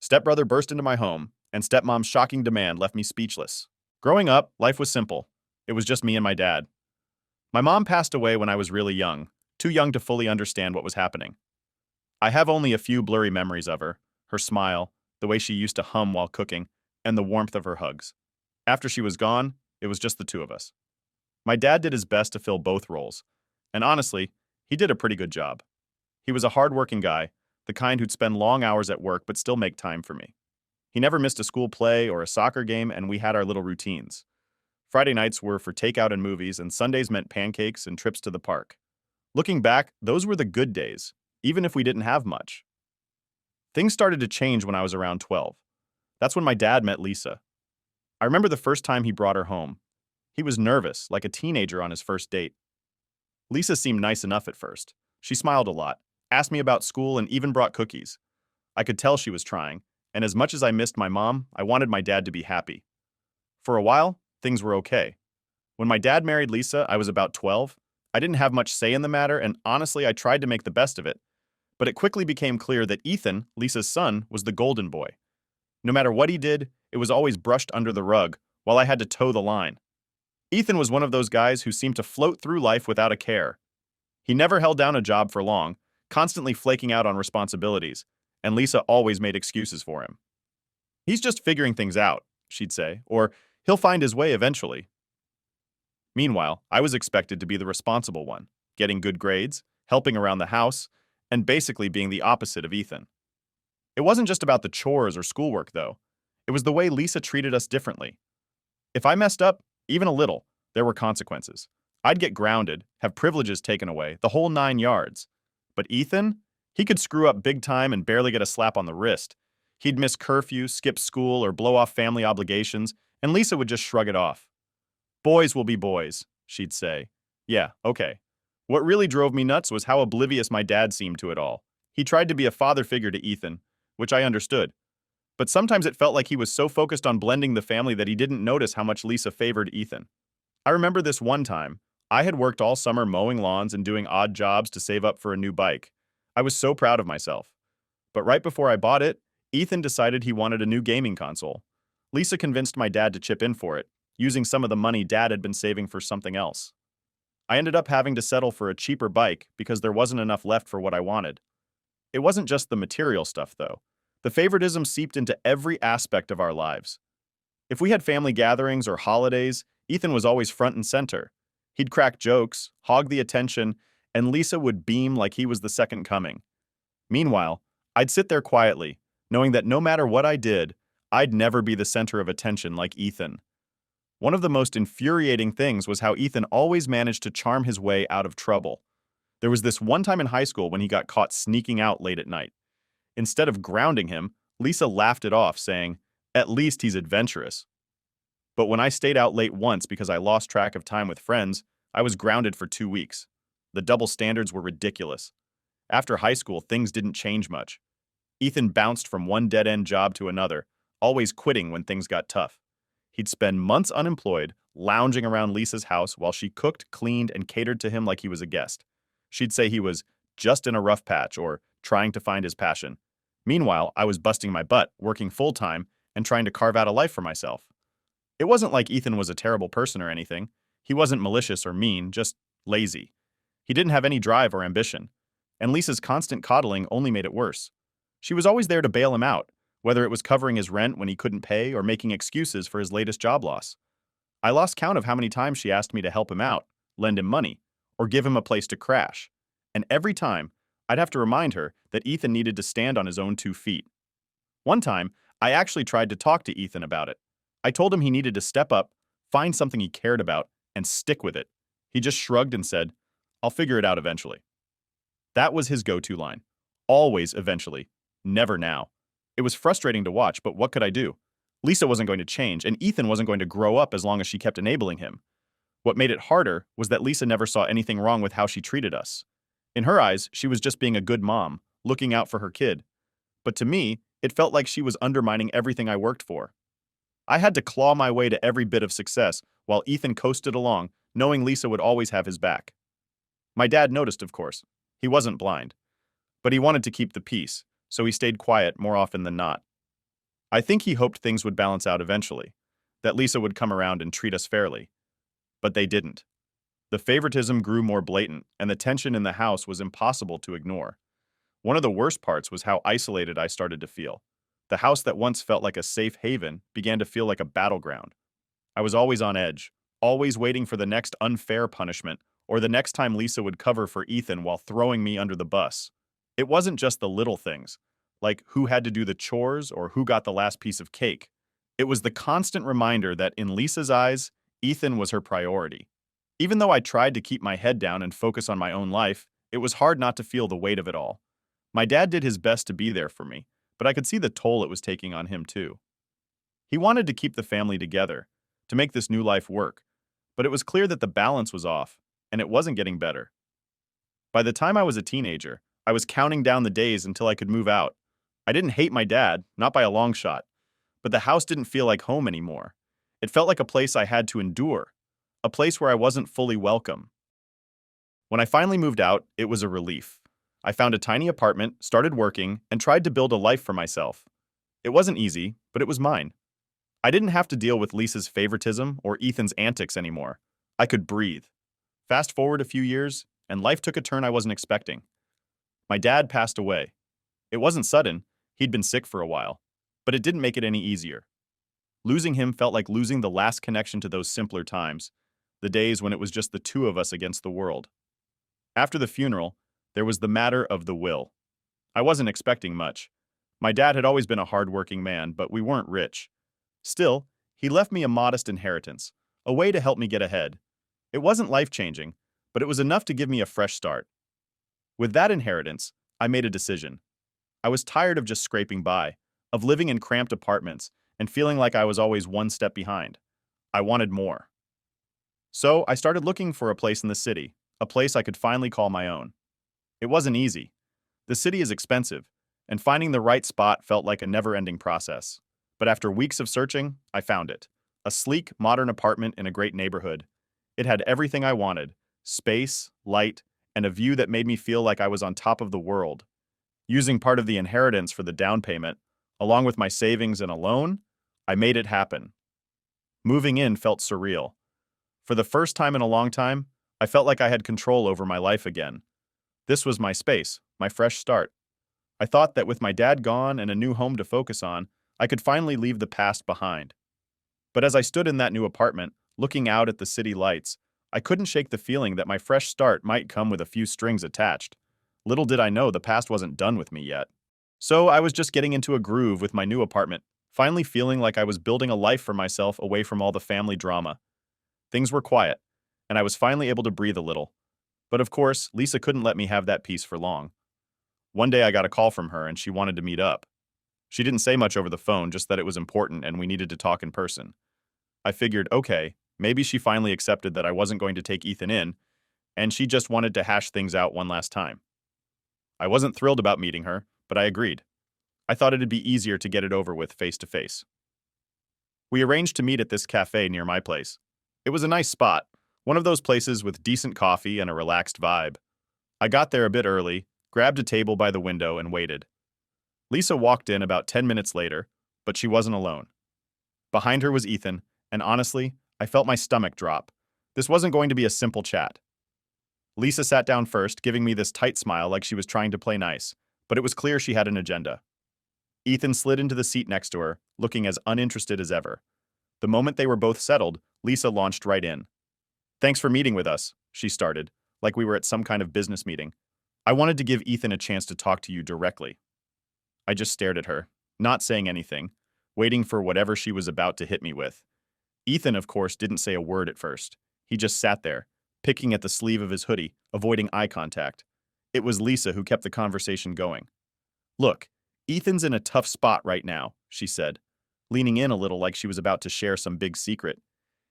Stepbrother burst into my home, and stepmom's shocking demand left me speechless. Growing up, life was simple. It was just me and my dad. My mom passed away when I was really young, too young to fully understand what was happening. I have only a few blurry memories of her smile, the way she used to hum while cooking, and the warmth of her hugs. After she was gone, it was just the two of us. My dad did his best to fill both roles, and honestly, he did a pretty good job. He was a hard-working guy, the kind who'd spend long hours at work but still make time for me. He never missed a school play or a soccer game, and we had our little routines. Friday nights were for takeout and movies, and Sundays meant pancakes and trips to the park. Looking back, those were the good days, even if we didn't have much. Things started to change when I was around 12. That's when my dad met Lisa. I remember the first time he brought her home. He was nervous, like a teenager on his first date. Lisa seemed nice enough at first. She smiled a lot, asked me about school, and even brought cookies. I could tell she was trying, and as much as I missed my mom, I wanted my dad to be happy. For a while, things were okay. When my dad married Lisa, I was about 12. I didn't have much say in the matter, and honestly, I tried to make the best of it. But it quickly became clear that Ethan, Lisa's son, was the golden boy. No matter what he did, it was always brushed under the rug, while I had to toe the line. Ethan was one of those guys who seemed to float through life without a care. He never held down a job for long, constantly flaking out on responsibilities, and Lisa always made excuses for him. "He's just figuring things out," she'd say, or "he'll find his way eventually." Meanwhile, I was expected to be the responsible one, getting good grades, helping around the house, and basically being the opposite of Ethan. It wasn't just about the chores or schoolwork, though. It was the way Lisa treated us differently. If I messed up, even a little, there were consequences. I'd get grounded, have privileges taken away, the whole 9 yards. But Ethan? He could screw up big time and barely get a slap on the wrist. He'd miss curfew, skip school, or blow off family obligations, and Lisa would just shrug it off. "Boys will be boys," she'd say. Yeah, okay. What really drove me nuts was how oblivious my dad seemed to it all. He tried to be a father figure to Ethan, which I understood. But sometimes it felt like he was so focused on blending the family that he didn't notice how much Lisa favored Ethan. I remember this one time. I had worked all summer mowing lawns and doing odd jobs to save up for a new bike. I was so proud of myself. But right before I bought it, Ethan decided he wanted a new gaming console. Lisa convinced my dad to chip in for it, using some of the money Dad had been saving for something else. I ended up having to settle for a cheaper bike because there wasn't enough left for what I wanted. It wasn't just the material stuff, though. The favoritism seeped into every aspect of our lives. If we had family gatherings or holidays, Ethan was always front and center. He'd crack jokes, hog the attention, and Lisa would beam like he was the second coming. Meanwhile, I'd sit there quietly, knowing that no matter what I did, I'd never be the center of attention like Ethan. One of the most infuriating things was how Ethan always managed to charm his way out of trouble. There was this one time in high school when he got caught sneaking out late at night. Instead of grounding him, Lisa laughed it off, saying, "At least he's adventurous." But when I stayed out late once because I lost track of time with friends, I was grounded for 2 weeks. The double standards were ridiculous. After high school, things didn't change much. Ethan bounced from one dead-end job to another, always quitting when things got tough. He'd spend months unemployed, lounging around Lisa's house while she cooked, cleaned, and catered to him like he was a guest. She'd say he was just in a rough patch or trying to find his passion. Meanwhile, I was busting my butt, working full-time, and trying to carve out a life for myself. It wasn't like Ethan was a terrible person or anything. He wasn't malicious or mean, just lazy. He didn't have any drive or ambition. And Lisa's constant coddling only made it worse. She was always there to bail him out, whether it was covering his rent when he couldn't pay or making excuses for his latest job loss. I lost count of how many times she asked me to help him out, lend him money, or give him a place to crash. And every time, I'd have to remind her that Ethan needed to stand on his own 2 feet. One time, I actually tried to talk to Ethan about it. I told him he needed to step up, find something he cared about, and stick with it. He just shrugged and said, "I'll figure it out eventually." That was his go-to line. Always eventually. Never now. It was frustrating to watch, but what could I do? Lisa wasn't going to change, and Ethan wasn't going to grow up as long as she kept enabling him. What made it harder was that Lisa never saw anything wrong with how she treated us. In her eyes, she was just being a good mom, looking out for her kid. But to me, it felt like she was undermining everything I worked for. I had to claw my way to every bit of success, while Ethan coasted along, knowing Lisa would always have his back. My dad noticed, of course. He wasn't blind. But he wanted to keep the peace, so he stayed quiet more often than not. I think he hoped things would balance out eventually, that Lisa would come around and treat us fairly. But they didn't. The favoritism grew more blatant, and the tension in the house was impossible to ignore. One of the worst parts was how isolated I started to feel. The house that once felt like a safe haven began to feel like a battleground. I was always on edge, always waiting for the next unfair punishment or the next time Lisa would cover for Ethan while throwing me under the bus. It wasn't just the little things, like who had to do the chores or who got the last piece of cake. It was the constant reminder that in Lisa's eyes, Ethan was her priority. Even though I tried to keep my head down and focus on my own life, it was hard not to feel the weight of it all. My dad did his best to be there for me, but I could see the toll it was taking on him too. He wanted to keep the family together, to make this new life work, but it was clear that the balance was off, and it wasn't getting better. By the time I was a teenager, I was counting down the days until I could move out. I didn't hate my dad, not by a long shot, but the house didn't feel like home anymore. It felt like a place I had to endure, a place where I wasn't fully welcome. When I finally moved out, it was a relief. I found a tiny apartment, started working, and tried to build a life for myself. It wasn't easy, but it was mine. I didn't have to deal with Lisa's favoritism or Ethan's antics anymore. I could breathe. Fast forward a few years, and life took a turn I wasn't expecting. My dad passed away. It wasn't sudden, he'd been sick for a while, but it didn't make it any easier. Losing him felt like losing the last connection to those simpler times, the days when it was just the two of us against the world. After the funeral, there was the matter of the will. I wasn't expecting much. My dad had always been a hard-working man, but we weren't rich. Still, he left me a modest inheritance, a way to help me get ahead. It wasn't life-changing, but it was enough to give me a fresh start. With that inheritance, I made a decision. I was tired of just scraping by, of living in cramped apartments, and feeling like I was always one step behind. I wanted more. So I started looking for a place in the city, a place I could finally call my own. It wasn't easy. The city is expensive, and finding the right spot felt like a never-ending process. But after weeks of searching, I found it. A sleek, modern apartment in a great neighborhood. It had everything I wanted: space, light, and a view that made me feel like I was on top of the world. Using part of the inheritance for the down payment, along with my savings and a loan, I made it happen. Moving in felt surreal. For the first time in a long time, I felt like I had control over my life again. This was my space, my fresh start. I thought that with my dad gone and a new home to focus on, I could finally leave the past behind. But as I stood in that new apartment, looking out at the city lights, I couldn't shake the feeling that my fresh start might come with a few strings attached. Little did I know the past wasn't done with me yet. So I was just getting into a groove with my new apartment, finally feeling like I was building a life for myself away from all the family drama. Things were quiet, and I was finally able to breathe a little. But of course, Lisa couldn't let me have that peace for long. One day I got a call from her and she wanted to meet up. She didn't say much over the phone, just that it was important and we needed to talk in person. I figured, okay, maybe she finally accepted that I wasn't going to take Ethan in, and she just wanted to hash things out one last time. I wasn't thrilled about meeting her, but I agreed. I thought it'd be easier to get it over with face to face. We arranged to meet at this cafe near my place. It was a nice spot, one of those places with decent coffee and a relaxed vibe. I got there a bit early, grabbed a table by the window, and waited. Lisa walked in about 10 minutes later, but she wasn't alone. Behind her was Ethan, and honestly, I felt my stomach drop. This wasn't going to be a simple chat. Lisa sat down first, giving me this tight smile like she was trying to play nice, but it was clear she had an agenda. Ethan slid into the seat next to her, looking as uninterested as ever. The moment they were both settled, Lisa launched right in. "Thanks for meeting with us," she started, like we were at some kind of business meeting. "I wanted to give Ethan a chance to talk to you directly." I just stared at her, not saying anything, waiting for whatever she was about to hit me with. Ethan, of course, didn't say a word at first. He just sat there, picking at the sleeve of his hoodie, avoiding eye contact. It was Lisa who kept the conversation going. "Look, Ethan's in a tough spot right now," she said, leaning in a little like she was about to share some big secret.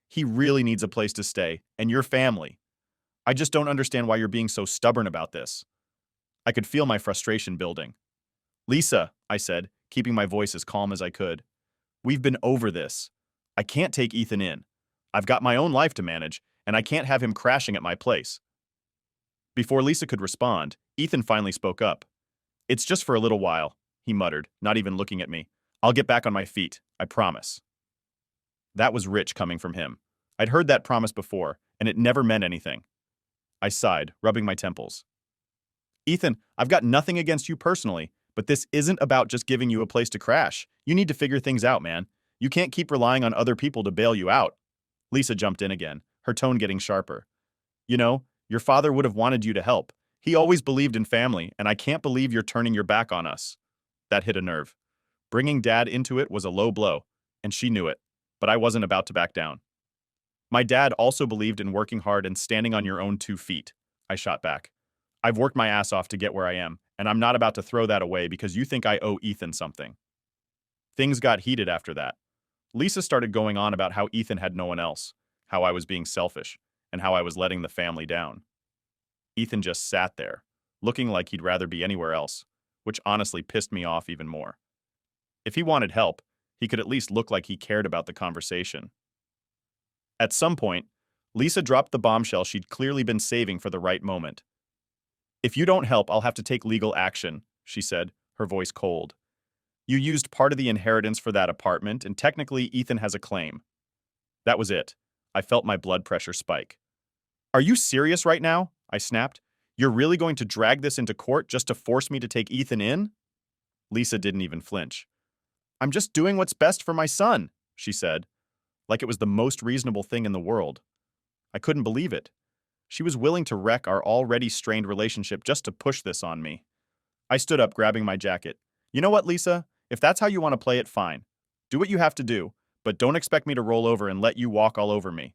"He really needs a place to stay, and your family. I just don't understand why you're being so stubborn about this." I could feel my frustration building. "Lisa," I said, keeping my voice as calm as I could, "we've been over this. I can't take Ethan in. I've got my own life to manage, and I can't have him crashing at my place." Before Lisa could respond, Ethan finally spoke up. "It's just for a little while," he muttered, not even looking at me. I'll get back on my feet, I promise. That was rich coming from him. I'd heard that promise before, and it never meant anything. I sighed, rubbing my temples. Ethan, I've got nothing against you personally, but this isn't about just giving you a place to crash. You need to figure things out, man. You can't keep relying on other people to bail you out. Lisa jumped in again, her tone getting sharper. You know, your father would have wanted you to help. He always believed in family, and I can't believe you're turning your back on us. That hit a nerve. Bringing Dad into it was a low blow, and she knew it, but I wasn't about to back down. My dad also believed in working hard and standing on your own 2 feet. I shot back. I've worked my ass off to get where I am, and I'm not about to throw that away because you think I owe Ethan something. Things got heated after that. Lisa started going on about how Ethan had no one else, how I was being selfish, and how I was letting the family down. Ethan just sat there, looking like he'd rather be anywhere else, which honestly pissed me off even more. If he wanted help, he could at least look like he cared about the conversation. At some point, Lisa dropped the bombshell she'd clearly been saving for the right moment. If you don't help, I'll have to take legal action, she said, her voice cold. You used part of the inheritance for that apartment, and technically Ethan has a claim. That was it. I felt my blood pressure spike. Are you serious right now? I snapped. You're really going to drag this into court just to force me to take Ethan in? Lisa didn't even flinch. I'm just doing what's best for my son, she said, like it was the most reasonable thing in the world. I couldn't believe it. She was willing to wreck our already strained relationship just to push this on me. I stood up, grabbing my jacket. You know what, Lisa? If that's how you want to play it, fine. Do what you have to do, but don't expect me to roll over and let you walk all over me.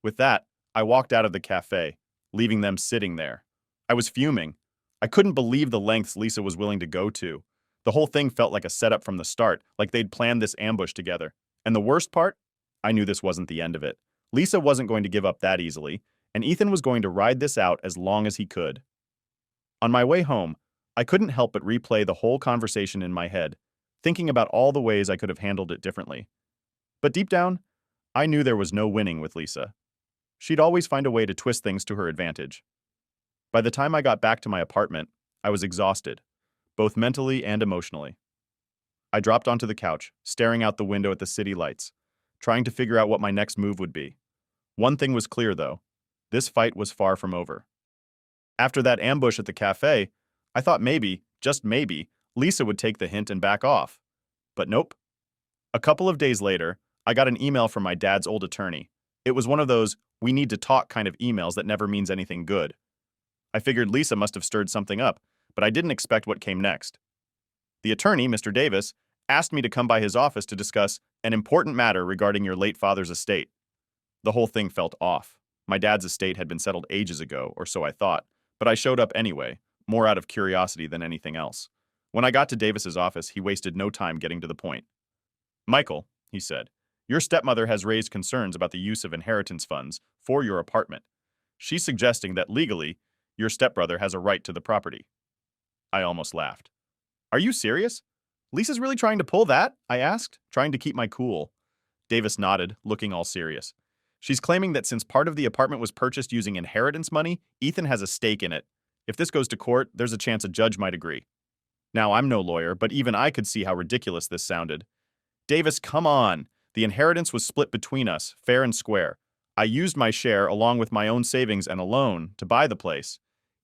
With that, I walked out of the cafe, leaving them sitting there. I was fuming. I couldn't believe the lengths Lisa was willing to go to. The whole thing felt like a setup from the start, like they'd planned this ambush together. And the worst part? I knew this wasn't the end of it. Lisa wasn't going to give up that easily, and Ethan was going to ride this out as long as he could. On my way home, I couldn't help but replay the whole conversation in my head, thinking about all the ways I could have handled it differently. But deep down, I knew there was no winning with Lisa. She'd always find a way to twist things to her advantage. By the time I got back to my apartment, I was exhausted, both mentally and emotionally. I dropped onto the couch, staring out the window at the city lights, trying to figure out what my next move would be. One thing was clear, though. This fight was far from over. After that ambush at the cafe, I thought maybe, just maybe, Lisa would take the hint and back off. But nope. A couple of days later, I got an email from my dad's old attorney. It was one of those "we need to talk" kind of emails that never means anything good. I figured Lisa must have stirred something up, but I didn't expect what came next. The attorney, Mr. Davis, asked me to come by his office to discuss an important matter regarding your late father's estate. The whole thing felt off. My dad's estate had been settled ages ago, or so I thought, but I showed up anyway, more out of curiosity than anything else. When I got to Davis's office, he wasted no time getting to the point. Michael, he said, your stepmother has raised concerns about the use of inheritance funds for your apartment. She's suggesting that legally, your stepbrother has a right to the property. I almost laughed. Are you serious? Lisa's really trying to pull that? I asked, trying to keep my cool. Davis nodded, looking all serious. She's claiming that since part of the apartment was purchased using inheritance money, Ethan has a stake in it. If this goes to court, there's a chance a judge might agree. Now, I'm no lawyer, but even I could see how ridiculous this sounded. Davis, come on. The inheritance was split between us, fair and square. I used my share along with my own savings and a loan to buy the place.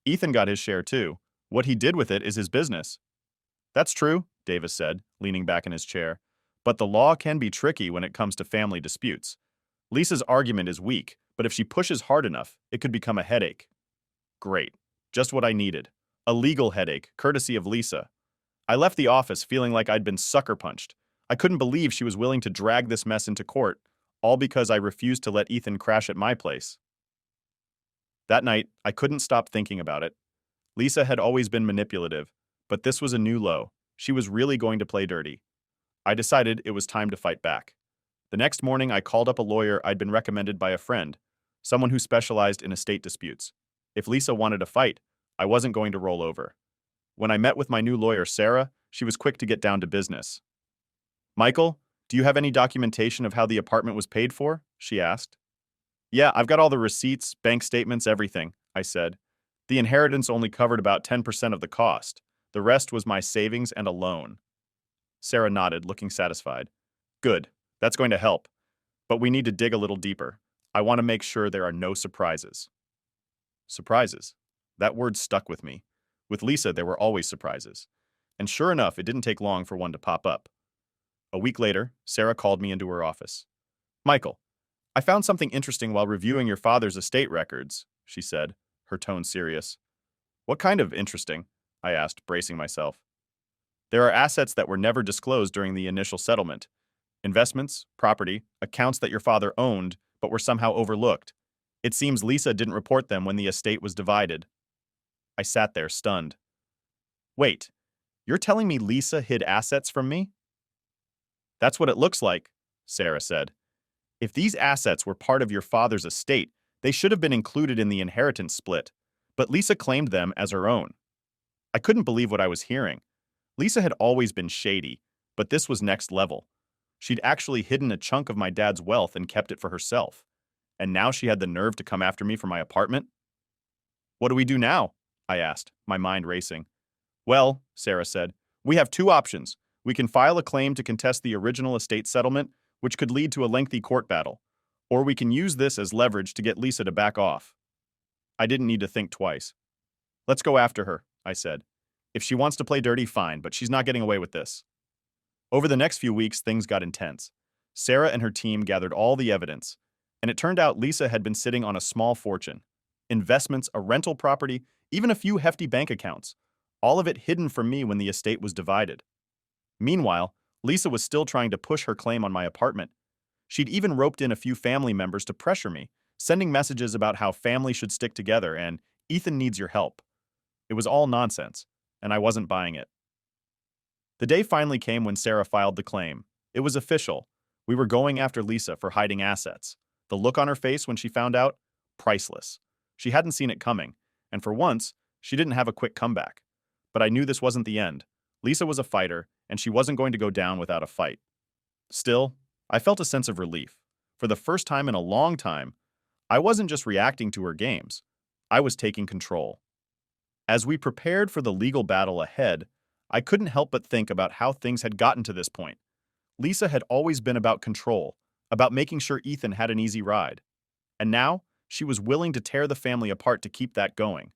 Ethan got his share too. What he did with it is his business. That's true, Davis said, leaning back in his chair. But the law can be tricky when it comes to family disputes. Lisa's argument is weak, but if she pushes hard enough, it could become a headache. Great. Just what I needed. A legal headache, courtesy of Lisa. I left the office feeling like I'd been sucker punched. I couldn't believe she was willing to drag this mess into court, all because I refused to let Ethan crash at my place. That night, I couldn't stop thinking about it. Lisa had always been manipulative, but this was a new low. She was really going to play dirty. I decided it was time to fight back. The next morning, I called up a lawyer I'd been recommended by a friend, someone who specialized in estate disputes. If Lisa wanted a fight, I wasn't going to roll over. When I met with my new lawyer, Sarah, she was quick to get down to business. Michael, do you have any documentation of how the apartment was paid for? She asked. Yeah, I've got all the receipts, bank statements, everything, I said. The inheritance only covered about 10% of the cost. The rest was my savings and a loan. Sarah nodded, looking satisfied. Good. That's going to help. But we need to dig a little deeper. I want to make sure there are no surprises. Surprises. That word stuck with me. With Lisa, there were always surprises. And sure enough, it didn't take long for one to pop up. A week later, Sarah called me into her office. Michael, I found something interesting while reviewing your father's estate records, she said, her tone serious. What kind of interesting? I asked, bracing myself. There are assets that were never disclosed during the initial settlement. Investments, property, accounts that your father owned but were somehow overlooked. It seems Lisa didn't report them when the estate was divided. I sat there, stunned. Wait, you're telling me Lisa hid assets from me? That's what it looks like, Sarah said. If these assets were part of your father's estate, they should have been included in the inheritance split, but Lisa claimed them as her own. I couldn't believe what I was hearing. Lisa had always been shady, but this was next level. She'd actually hidden a chunk of my dad's wealth and kept it for herself. And now she had the nerve to come after me for my apartment? What do we do now? I asked, my mind racing. Well, Sarah said, we have two options. We can file a claim to contest the original estate settlement, which could lead to a lengthy court battle. Or we can use this as leverage to get Lisa to back off. I didn't need to think twice. Let's go after her, I said. If she wants to play dirty, fine, but she's not getting away with this. Over the next few weeks, things got intense. Sarah and her team gathered all the evidence, and it turned out Lisa had been sitting on a small fortune. Investments, a rental property, even a few hefty bank accounts. All of it hidden from me when the estate was divided. Meanwhile, Lisa was still trying to push her claim on my apartment. She'd even roped in a few family members to pressure me, sending messages about how family should stick together and Ethan needs your help. It was all nonsense, and I wasn't buying it. The day finally came when Sarah filed the claim. It was official. We were going after Lisa for hiding assets. The look on her face when she found out? Priceless. She hadn't seen it coming, and for once, she didn't have a quick comeback. But I knew this wasn't the end. Lisa was a fighter, and she wasn't going to go down without a fight. Still, I felt a sense of relief. For the first time in a long time, I wasn't just reacting to her games. I was taking control. As we prepared for the legal battle ahead, I couldn't help but think about how things had gotten to this point. Lisa had always been about control, about making sure Ethan had an easy ride. And now, she was willing to tear the family apart to keep that going.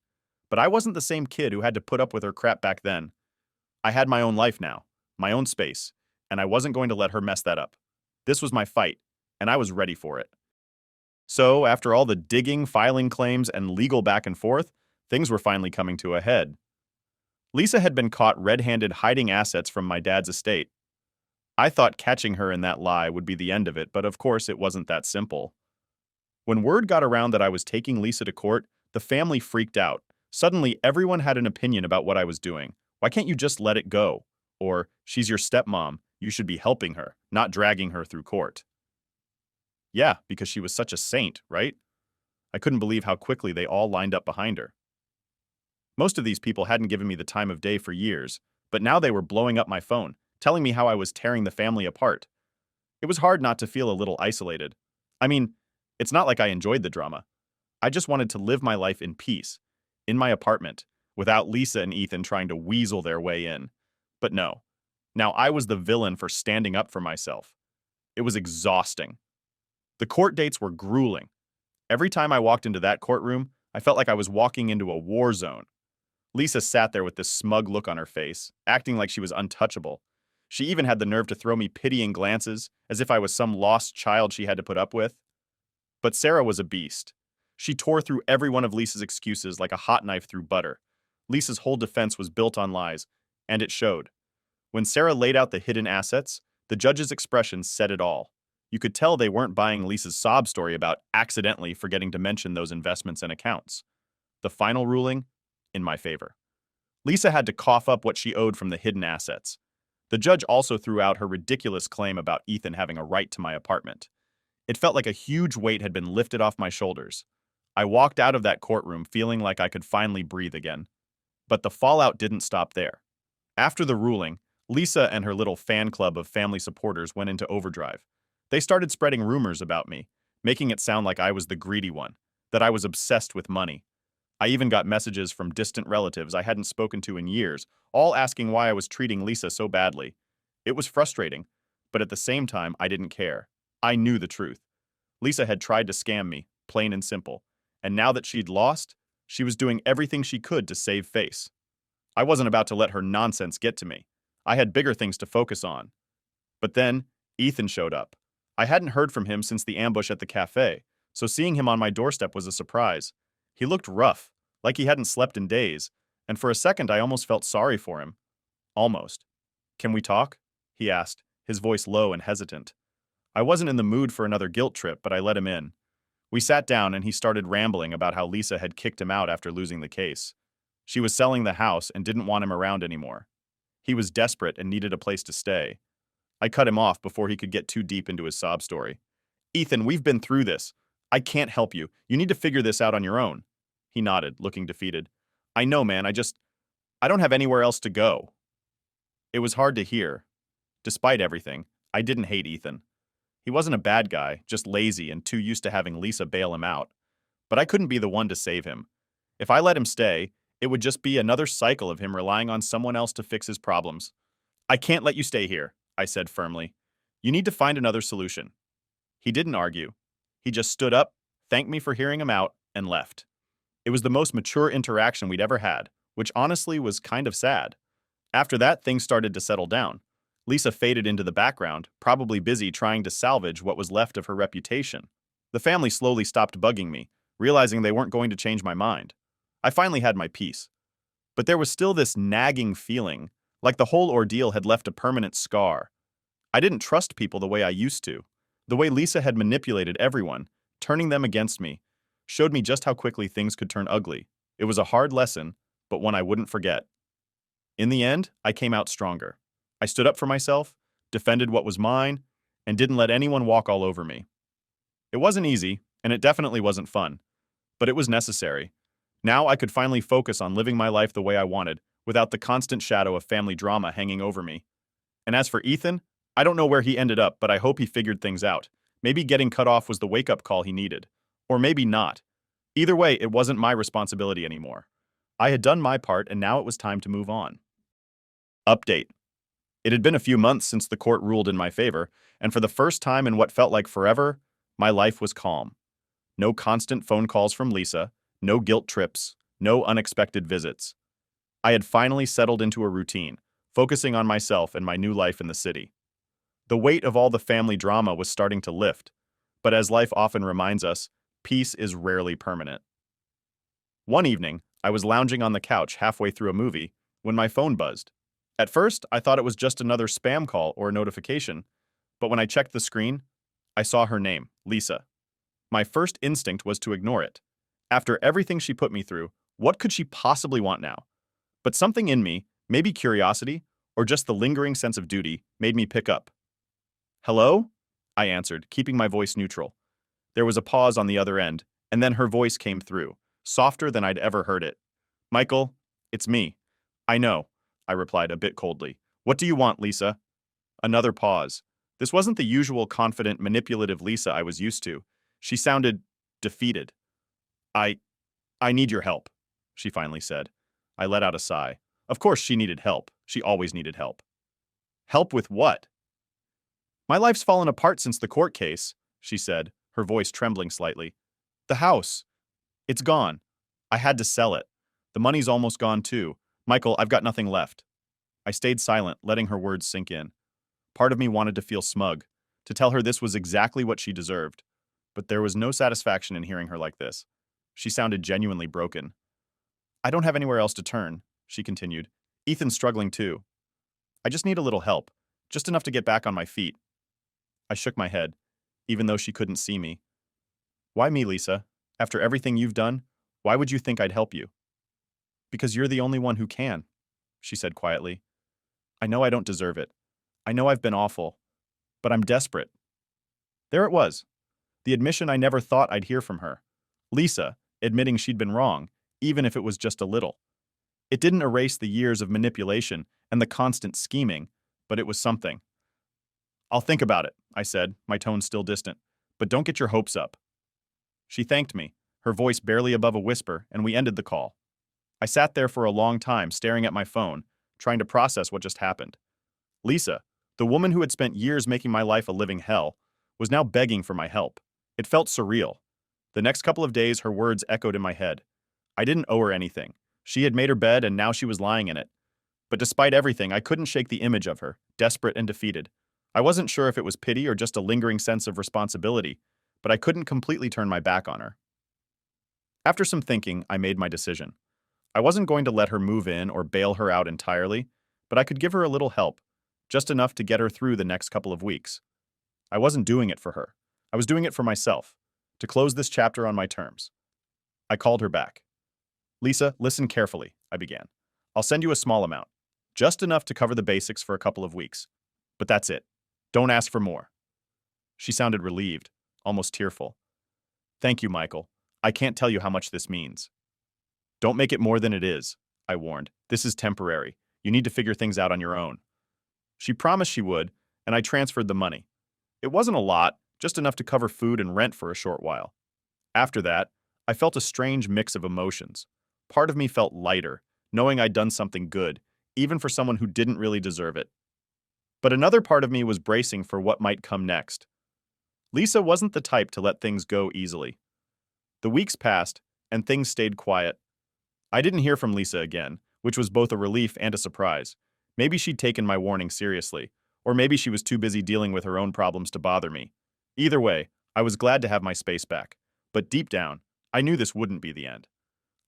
But I wasn't the same kid who had to put up with her crap back then. I had my own life now, my own space, and I wasn't going to let her mess that up. This was my fight, and I was ready for it. So, after all the digging, filing claims, and legal back and forth, things were finally coming to a head. Lisa had been caught red-handed hiding assets from my dad's estate. I thought catching her in that lie would be the end of it, but of course it wasn't that simple. When word got around that I was taking Lisa to court, the family freaked out. Suddenly, everyone had an opinion about what I was doing. Why can't you just let it go? Or, she's your stepmom, you should be helping her, not dragging her through court. Yeah, because she was such a saint, right? I couldn't believe how quickly they all lined up behind her. Most of these people hadn't given me the time of day for years, but now they were blowing up my phone, telling me how I was tearing the family apart. It was hard not to feel a little isolated. I mean, it's not like I enjoyed the drama. I just wanted to live my life in peace, in my apartment, without Lisa and Ethan trying to weasel their way in. But no. Now I was the villain for standing up for myself. It was exhausting. The court dates were grueling. Every time I walked into that courtroom, I felt like I was walking into a war zone. Lisa sat there with this smug look on her face, acting like she was untouchable. She even had the nerve to throw me pitying glances, as if I was some lost child she had to put up with. But Sarah was a beast. She tore through every one of Lisa's excuses like a hot knife through butter. Lisa's whole defense was built on lies, and it showed. When Sarah laid out the hidden assets, the judge's expression said it all. You could tell they weren't buying Lisa's sob story about accidentally forgetting to mention those investments and accounts. The final ruling? In my favor. Lisa had to cough up what she owed from the hidden assets. The judge also threw out her ridiculous claim about Ethan having a right to my apartment. It felt like a huge weight had been lifted off my shoulders. I walked out of that courtroom feeling like I could finally breathe again. But the fallout didn't stop there. After the ruling, Lisa and her little fan club of family supporters went into overdrive. They started spreading rumors about me, making it sound like I was the greedy one, that I was obsessed with money. I even got messages from distant relatives I hadn't spoken to in years, all asking why I was treating Lisa so badly. It was frustrating, but at the same time, I didn't care. I knew the truth. Lisa had tried to scam me, plain and simple, and now that she'd lost, she was doing everything she could to save face. I wasn't about to let her nonsense get to me. I had bigger things to focus on. But then, Ethan showed up. I hadn't heard from him since the ambush at the cafe, so seeing him on my doorstep was a surprise. He looked rough, like he hadn't slept in days, and for a second I almost felt sorry for him. Almost. "Can we talk?" he asked, his voice low and hesitant. I wasn't in the mood for another guilt trip, but I let him in. We sat down and he started rambling about how Lisa had kicked him out after losing the case. She was selling the house and didn't want him around anymore. He was desperate and needed a place to stay. I cut him off before he could get too deep into his sob story. "Ethan, we've been through this. I can't help you. You need to figure this out on your own." He nodded, looking defeated. "I know, man. I don't have anywhere else to go." It was hard to hear. Despite everything, I didn't hate Ethan. He wasn't a bad guy, just lazy and too used to having Lisa bail him out. But I couldn't be the one to save him. If I let him stay, it would just be another cycle of him relying on someone else to fix his problems. "I can't let you stay here," I said firmly. "You need to find another solution." He didn't argue. He just stood up, thanked me for hearing him out, and left. It was the most mature interaction we'd ever had, which honestly was kind of sad. After that, things started to settle down. Lisa faded into the background, probably busy trying to salvage what was left of her reputation. The family slowly stopped bugging me, realizing they weren't going to change my mind. I finally had my peace. But there was still this nagging feeling, like the whole ordeal had left a permanent scar. I didn't trust people the way I used to. The way Lisa had manipulated everyone, turning them against me, showed me just how quickly things could turn ugly. It was a hard lesson, but one I wouldn't forget. In the end, I came out stronger. I stood up for myself, defended what was mine, and didn't let anyone walk all over me. It wasn't easy, and it definitely wasn't fun, but it was necessary. Now I could finally focus on living my life the way I wanted, without the constant shadow of family drama hanging over me. And as for Ethan, I don't know where he ended up, but I hope he figured things out. Maybe getting cut off was the wake-up call he needed. Or maybe not. Either way, it wasn't my responsibility anymore. I had done my part, and now it was time to move on. Update. It had been a few months since the court ruled in my favor, and for the first time in what felt like forever, my life was calm. No constant phone calls from Lisa, no guilt trips, no unexpected visits. I had finally settled into a routine, focusing on myself and my new life in the city. The weight of all the family drama was starting to lift, but as life often reminds us, peace is rarely permanent. One evening, I was lounging on the couch halfway through a movie when my phone buzzed. At first, I thought it was just another spam call or a notification, but when I checked the screen, I saw her name, Lisa. My first instinct was to ignore it. After everything she put me through, what could she possibly want now? But something in me, maybe curiosity, or just the lingering sense of duty, made me pick up. "Hello?" I answered, keeping my voice neutral. There was a pause on the other end, and then her voice came through, softer than I'd ever heard it. "Michael, it's me." "I know," I replied a bit coldly. "What do you want, Lisa?" Another pause. This wasn't the usual confident, manipulative Lisa I was used to. She sounded defeated. I need your help," she finally said. I let out a sigh. Of course she needed help. She always needed help. "Help with what?" "My life's fallen apart since the court case," she said, her voice trembling slightly. "The house. It's gone. I had to sell it. The money's almost gone too. Michael, I've got nothing left." I stayed silent, letting her words sink in. Part of me wanted to feel smug, to tell her this was exactly what she deserved. But there was no satisfaction in hearing her like this. She sounded genuinely broken. "I don't have anywhere else to turn," she continued. "Ethan's struggling too. I just need a little help, just enough to get back on my feet." I shook my head, even though she couldn't see me. "Why me, Lisa? After everything you've done, why would you think I'd help you?" "Because you're the only one who can," she said quietly. "I know I don't deserve it. I know I've been awful, but I'm desperate." There it was. The admission I never thought I'd hear from her. Lisa, admitting she'd been wrong, even if it was just a little. It didn't erase the years of manipulation and the constant scheming, but it was something. "I'll think about it," I said, my tone still distant. "But don't get your hopes up." She thanked me, her voice barely above a whisper, and we ended the call. I sat there for a long time staring at my phone, trying to process what just happened. Lisa, The woman who had spent years making my life a living hell was now begging for my help. It felt surreal. The next couple of days, her words echoed in my head. I didn't owe her anything. She had made her bed and now she was lying in it. But despite everything, I couldn't shake the image of her, desperate and defeated. I wasn't sure if it was pity or just a lingering sense of responsibility, but I couldn't completely turn my back on her. After some thinking, I made my decision. I wasn't going to let her move in or bail her out entirely, but I could give her a little help, just enough to get her through the next couple of weeks. I wasn't doing it for her. I was doing it for myself, to close this chapter on my terms. I called her back. Lisa, listen carefully, I began. I'll send you a small amount, just enough to cover the basics for a couple of weeks. But that's it. Don't ask for more. She sounded relieved, almost tearful. Thank you, Michael. I can't tell you how much this means. Don't make it more than it is, I warned. This is temporary. You need to figure things out on your own. She promised she would, and I transferred the money. It wasn't a lot, just enough to cover food and rent for a short while. After that, I felt a strange mix of emotions. Part of me felt lighter, knowing I'd done something good, even for someone who didn't really deserve it. But another part of me was bracing for what might come next. Lisa wasn't the type to let things go easily. The weeks passed, and things stayed quiet. I didn't hear from Lisa again, which was both a relief and a surprise. Maybe she'd taken my warning seriously, or maybe she was too busy dealing with her own problems to bother me. Either way, I was glad to have my space back. But deep down, I knew this wouldn't be the end.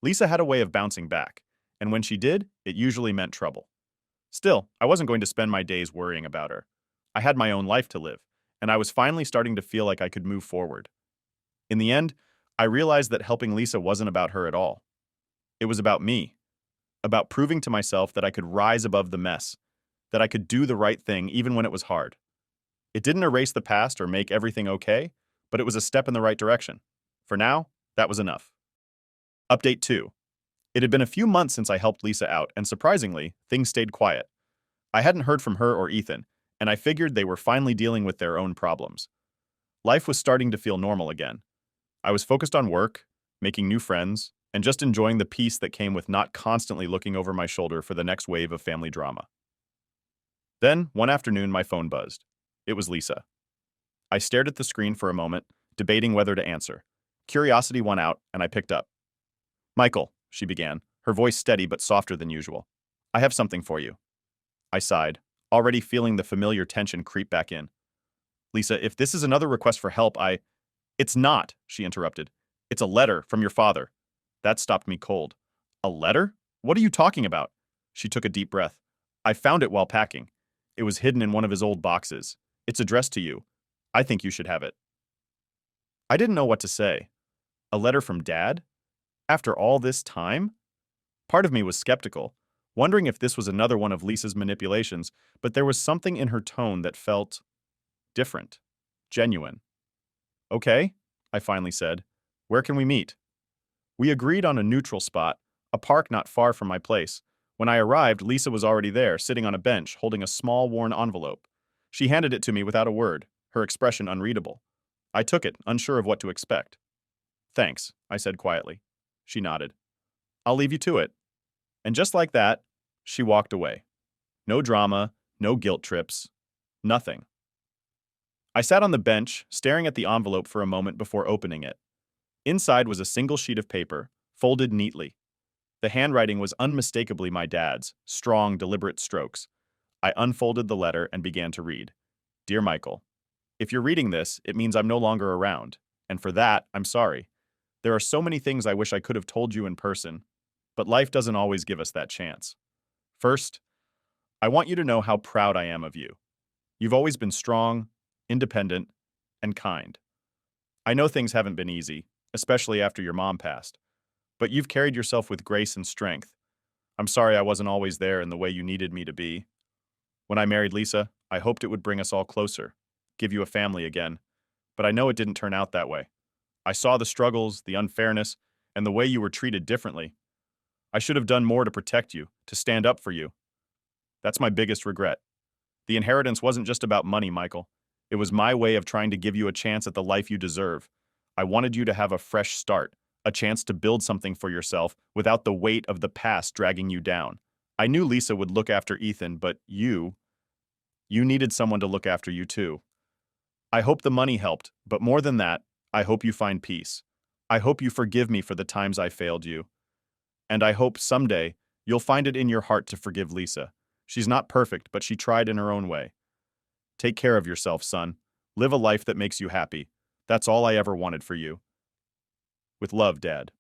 Lisa had a way of bouncing back, and when she did, it usually meant trouble. Still, I wasn't going to spend my days worrying about her. I had my own life to live, and I was finally starting to feel like I could move forward. In the end, I realized that helping Lisa wasn't about her at all. It was about me, about proving to myself that I could rise above the mess, that I could do the right thing even when it was hard. It didn't erase the past or make everything okay, but it was a step in the right direction. For now, that was enough. Update 2. It had been a few months since I helped Lisa out, and surprisingly, things stayed quiet. I hadn't heard from her or Ethan, and I figured they were finally dealing with their own problems. Life was starting to feel normal again. I was focused on work, making new friends, and just enjoying the peace that came with not constantly looking over my shoulder for the next wave of family drama. Then, one afternoon, my phone buzzed. It was Lisa. I stared at the screen for a moment, debating whether to answer. Curiosity won out, and I picked up. Michael, she began, her voice steady but softer than usual. I have something for you. I sighed, already feeling the familiar tension creep back in. Lisa, if this is another request for help, It's not, she interrupted. It's a letter from your father. That stopped me cold. A letter? What are you talking about? She took a deep breath. I found it while packing. It was hidden in one of his old boxes. It's addressed to you. I think you should have it. I didn't know what to say. A letter from Dad? After all this time? Part of me was skeptical, wondering if this was another one of Lisa's manipulations, but there was something in her tone that felt different, genuine. Okay, I finally said. Where can we meet? We agreed on a neutral spot, a park not far from my place. When I arrived, Lisa was already there, sitting on a bench, holding a small, worn envelope. She handed it to me without a word, her expression unreadable. I took it, unsure of what to expect. Thanks, I said quietly. She nodded. I'll leave you to it. And just like that, she walked away. No drama, no guilt trips, nothing. I sat on the bench, staring at the envelope for a moment before opening it. Inside was a single sheet of paper, folded neatly. The handwriting was unmistakably my dad's, strong, deliberate strokes. I unfolded the letter and began to read. Dear Michael, if you're reading this, it means I'm no longer around, and for that, I'm sorry. There are so many things I wish I could have told you in person, but life doesn't always give us that chance. First, I want you to know how proud I am of you. You've always been strong, independent, and kind. I know things haven't been easy, especially after your mom passed, but you've carried yourself with grace and strength. I'm sorry I wasn't always there in the way you needed me to be. When I married Lisa, I hoped it would bring us all closer, give you a family again, but I know it didn't turn out that way. I saw the struggles, the unfairness, and the way you were treated differently. I should have done more to protect you, to stand up for you. That's my biggest regret. The inheritance wasn't just about money, Michael. It was my way of trying to give you a chance at the life you deserve. I wanted you to have a fresh start, a chance to build something for yourself without the weight of the past dragging you down. I knew Lisa would look after Ethan, but you... You needed someone to look after you too. I hope the money helped, but more than that, I hope you find peace. I hope you forgive me for the times I failed you. And I hope someday you'll find it in your heart to forgive Lisa. She's not perfect, but she tried in her own way. Take care of yourself, son. Live a life that makes you happy. That's all I ever wanted for you. With love, Dad.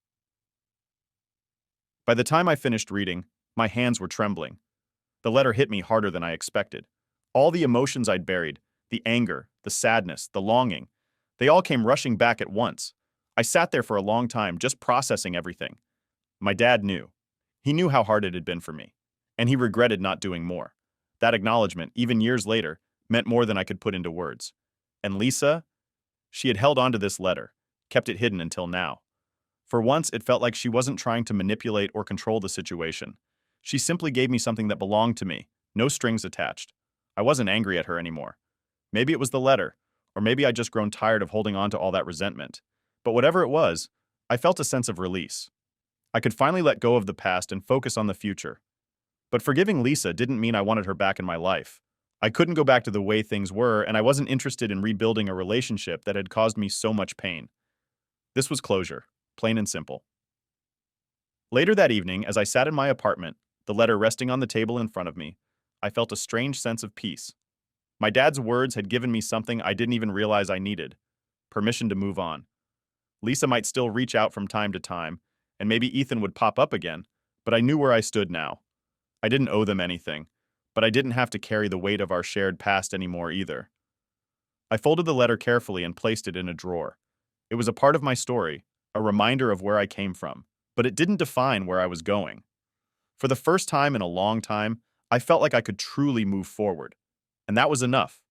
By the time I finished reading, my hands were trembling. The letter hit me harder than I expected. All the emotions I'd buried, the anger, the sadness, the longing, they all came rushing back at once. I sat there for a long time just processing everything. My dad knew. He knew how hard it had been for me, and he regretted not doing more. That acknowledgement, even years later, meant more than I could put into words. And Lisa? She had held on to this letter, kept it hidden until now. For once, it felt like she wasn't trying to manipulate or control the situation. She simply gave me something that belonged to me, no strings attached. I wasn't angry at her anymore. Maybe it was the letter, or maybe I'd just grown tired of holding on to all that resentment. But whatever it was, I felt a sense of release. I could finally let go of the past and focus on the future. But forgiving Lisa didn't mean I wanted her back in my life. I couldn't go back to the way things were, and I wasn't interested in rebuilding a relationship that had caused me so much pain. This was closure, plain and simple. Later that evening, as I sat in my apartment, the letter resting on the table in front of me, I felt a strange sense of peace. My dad's words had given me something I didn't even realize I needed: permission to move on. Lisa might still reach out from time to time, and maybe Ethan would pop up again, but I knew where I stood now. I didn't owe them anything, but I didn't have to carry the weight of our shared past anymore either. I folded the letter carefully and placed it in a drawer. It was a part of my story, a reminder of where I came from, but it didn't define where I was going. For the first time in a long time, I felt like I could truly move forward, and that was enough.